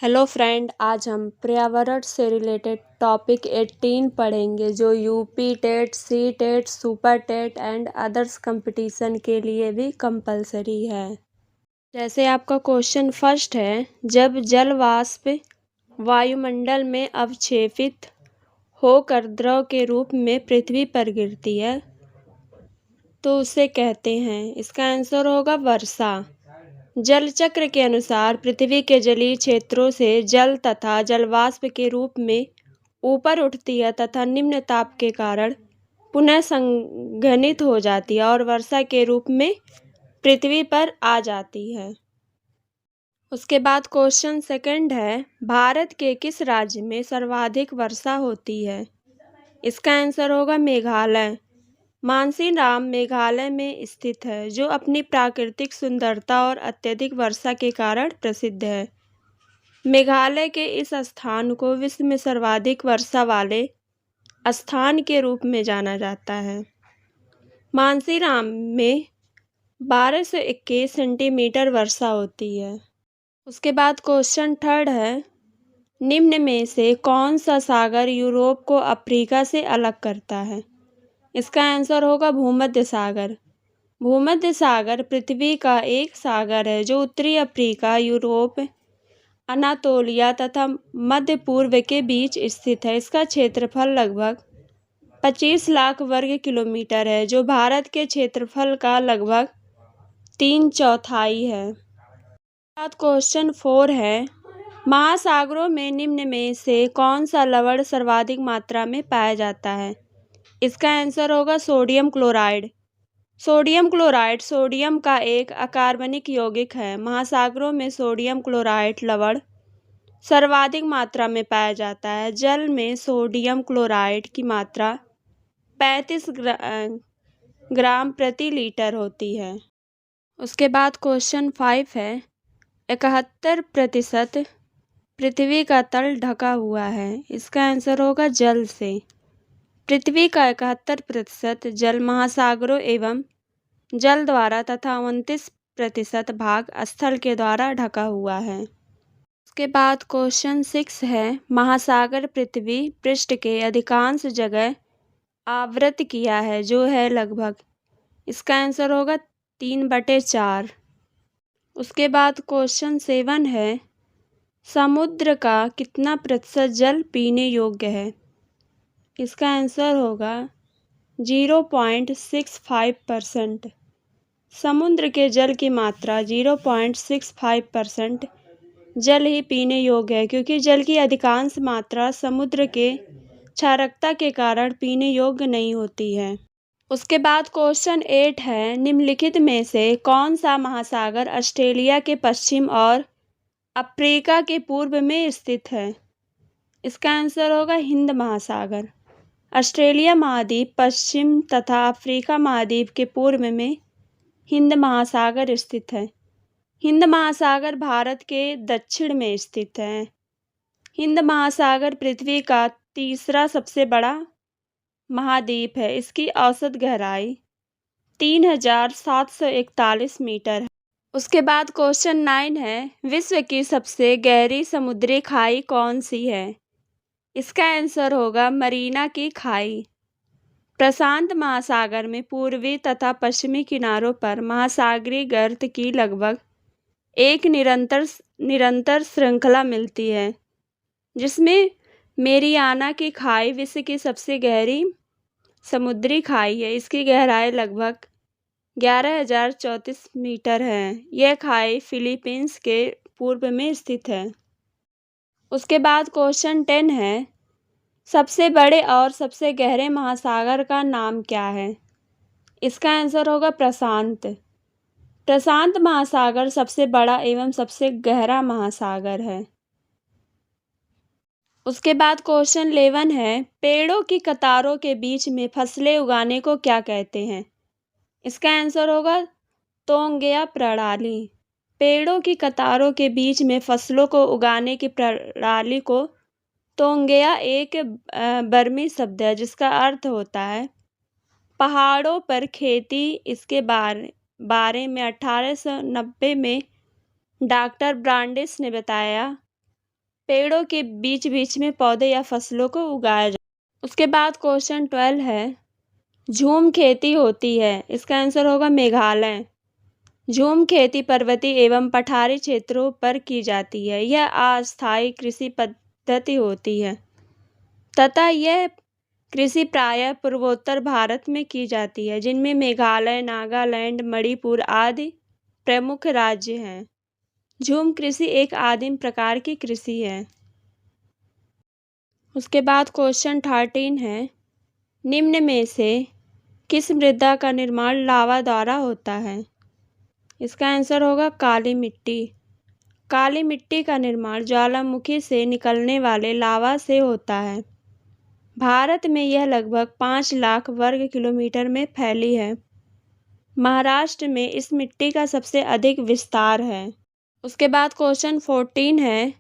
Hello friend, आज हम पर्यावरण से रिलेटेड टॉपिक 18 पढ़ेंगे जो UP TET, C TET, super TET and others competition के लिए भी कंपलसरी है। जैसे आपका क्वेश्चन फर्स्ट है, जब जल वाष्प वायुमंडल में अवक्षेपित होकर द्रव के रूप में पृथ्वी पर गिरती है तो उसे कहते हैं। इसका आंसर होगा वर्षा। जल चक्र के अनुसार पृथ्वी के जलीय क्षेत्रों से जल तथा जलवाष्प के रूप में ऊपर उठती है तथा निम्न ताप के कारण पुनः संघनित हो जाती है और वर्षा के रूप में पृथ्वी पर आ जाती है। उसके बाद क्वेश्चन सेकंड है, भारत के किस राज्य में सर्वाधिक वर्षा होती है? इसका आंसर होगा मेघालय। मानसीराम मेघालय में स्थित है जो अपनी प्राकृतिक सुंदरता और अत्यधिक वर्षा के कारण प्रसिद्ध है। मेघालय के इस स्थान को विश्व में सर्वाधिक वर्षा वाले स्थान के रूप में जाना जाता है। मानसीराम में 1221 सेंटीमीटर वर्षा होती है। उसके बाद क्वेश्चन थर्ड है, निम्न में से कौन सा सागर यूरोप को अफ्रीका से अलग करता है? इसका आंसर होगा भूमध्य सागर। भूमध्य सागर पृथ्वी का एक सागर है जो उत्तरी अफ्रीका, यूरोप, अनातोलिया तथा मध्य पूर्व के बीच स्थित है। इसका क्षेत्रफल लगभग 25 लाख वर्ग किलोमीटर है जो भारत के क्षेत्रफल का लगभग 3/4 है। बाद क्वेश्चन 4 है, महासागरों में निम्न में से कौन सा लवण सर्वाधिक मात्रा में पाया जाता है? इसका आंसर होगा sodium chloride. Sodium chloride sodium का एक अकार्बनिक यौगिक है। महासागरों में सोडियम क्लोराइड लवण सर्वाधिक मात्रा में पाया जाता है। जल में सोडियम क्लोराइड की मात्रा 35 ग्राम प्रति लीटर होती है। उसके बाद क्वेश्चन 5 है, 71% पृथ्वी का तल ढका हुआ है। इसका आंसर होगा जल से। पृथ्वी का 71% जल महासागरों एवं जल द्वारा तथा 29% भाग स्थल के द्वारा ढका हुआ है। उसके बाद क्वेश्चन 6 है, महासागर पृथ्वी पृष्ठ के अधिकांश जगह आवृत किया है जो है लगभग। इसका आंसर होगा 3/4। उसके बाद क्वेश्चन 7 है, समुद्र का कितना प्रतिशत जल पीने योग्य है? इसका आंसर होगा 0.65%। समुद्र के जल की मात्रा 0.65% जल ही पीने योग्य है क्योंकि जल की अधिकांश मात्रा समुद्र के क्षारकता के कारण पीने योग्य नहीं होती है। उसके बाद क्वेश्चन 8 है, निम्नलिखित में से कौन सा महासागर ऑस्ट्रेलिया के पश्चिम और अफ्रीका के पूर्व में स्थित है? इसका आंसर होगा हिंद महासागर। ऑस्ट्रेलिया महाद्वीप पश्चिम तथा अफ्रीका महाद्वीप के पूर्व में हिंद महासागर स्थित है। हिंद महासागर भारत के दक्षिण में स्थित है। हिंद महासागर पृथ्वी का तीसरा सबसे बड़ा महाद्वीप है। इसकी औसत गहराई 3741 मीटर है। उसके बाद क्वेश्चन 9 है, विश्व की सबसे गहरी समुद्री खाई कौन सी है? इसका आंसर होगा मरीना की खाई। प्रशांत महासागर में पूर्वी तथा पश्चिमी किनारों पर महासागरीय गर्त की लगभग एक निरंतर श्रृंखला मिलती है जिसमें मेरियाना की खाई विश्व की सबसे गहरी समुद्री खाई है। इसकी गहराई लगभग 11,034 मीटर है। यह खाई फिलीपींस के पूर्व में स्थित है। उसके बाद क्वेश्चन 10 है, सबसे बड़े और सबसे गहरे महासागर का नाम क्या है? इसका आंसर होगा प्रशांत। प्रशांत महासागर सबसे बड़ा एवं सबसे गहरा महासागर है। उसके बाद क्वेश्चन 11 है, पेड़ों की कतारों के बीच में फसलें उगाने को क्या कहते हैं? इसका आंसर होगा तोंगेया प्रणाली। पेड़ों की कतारों के बीच में फसलों को उगाने की प्रणाली को तोंगेया एक बर्मी शब्द है जिसका अर्थ होता है पहाड़ों पर खेती। इसके बारे में 1890 में डॉक्टर ब्रांडिस ने बताया पेड़ों के बीच बीच में पौधे या फसलों को उगाया जाता है। उसके बाद क्वेश्चन 12 है, झूम खेती होती है। इसका आंसर होगा मेघालय। झूम खेती पर्वतीय एवं पठारी क्षेत्रों पर की जाती है। यह अस्थायी कृषि पद्धति होती है तथा यह कृषि प्रायः पूर्वोत्तर भारत में की जाती है, जिनमें मेघालय, नागालैंड, मणिपुर आदि प्रमुख राज्य हैं। झूम कृषि एक आदिम प्रकार की कृषि है। उसके बाद क्वेश्चन 13 है, निम्न में से किस मृदा का निर्माण लावा द्वारा होता है? इसका आंसर होगा काली मिट्टी। काली मिट्टी का निर्माण ज्वालामुखी से निकलने वाले लावा से होता है। भारत में यह लगभग 5 लाख वर्ग किलोमीटर में फैली है। महाराष्ट्र में इस मिट्टी का सबसे अधिक विस्तार है। उसके बाद क्वेश्चन 14 है,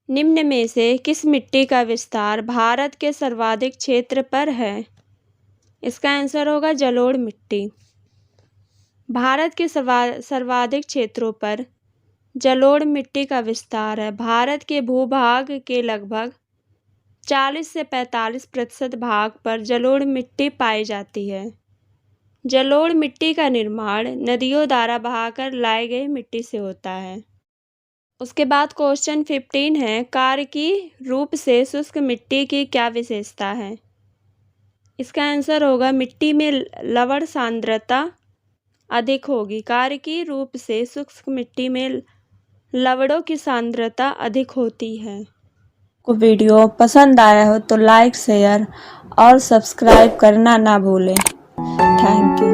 निम्न में से किस मिट्टी का विस्तार भारत के सर्वाधिक क्षेत्र पर है? इसका आंसर होगा जलोढ़ मिट्टी। भारत के सर्वाधिक क्षेत्रों पर जलोढ़ मिट्टी का विस्तार है। भारत के भूभाग के लगभग 40 से 45% भाग पर जलोढ़ मिट्टी पाई जाती है। जलोढ़ मिट्टी का निर्माण नदियों द्वारा बहाकर लाई गई मिट्टी से होता है। उसके बाद क्वेश्चन 15 है, कार्की रूप से शुष्क मिट्टी की क्या विशेषता है? इसका आंसर होगा मिट्टी में लवण सांद्रता अधिक होगी। कार्की रूप से शुष्क मिट्टी में लवणों की सांद्रता अधिक होती है। को वीडियो पसंद आया हो तो लाइक, शेयर और सब्सक्राइब करना ना भूलें। Thank you.